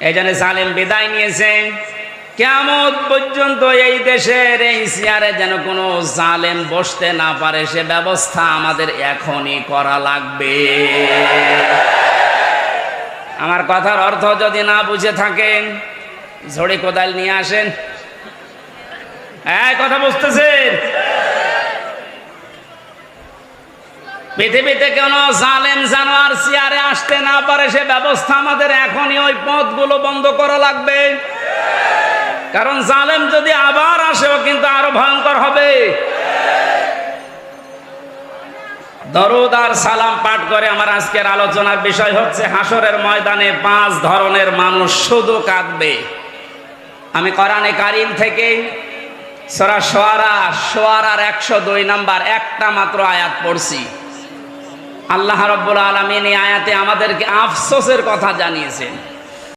এই জন্য জালেম বিদায় নিয়েছে। কিয়ামত পর্যন্ত এই দেশের এই চেয়ারে যেন কোনো জালেম বসতে না পারে, সে ব্যবস্থা আমাদের এখনই করা লাগবে। আমার কথার অর্থ যদি না বুঝে থাকেন, ঝড়ি কোদাল নিয়ে আসেন। এই কথা বুঝতেছেন? পৃথিবীতে কোন জালেম জানোয়ার চেয়ারে আসতে না পারে, সে ব্যবস্থা আমাদের এখনই ওই পথগুলো বন্ধ করা লাগবে। কারণ জালেম যদি আবার আসেও কিন্তু আরো ভয়ঙ্কর হবে। দরুদ আর সালাম পাঠ করে আমার আজকের আলোচনার বিষয় হচ্ছে হাসরের ময়দানে 5 ধরনের মানুষ শুধু কাঁদবে। আমি কোরআনে কারীম থেকে সূরা শুআরার 102 নাম্বার একটা মাত্র আয়াত পড়ছি। আল্লাহ রাব্বুল আলামিন এই আয়াতে আমাদেরকে আফসোসের কথা জানিয়েছেন।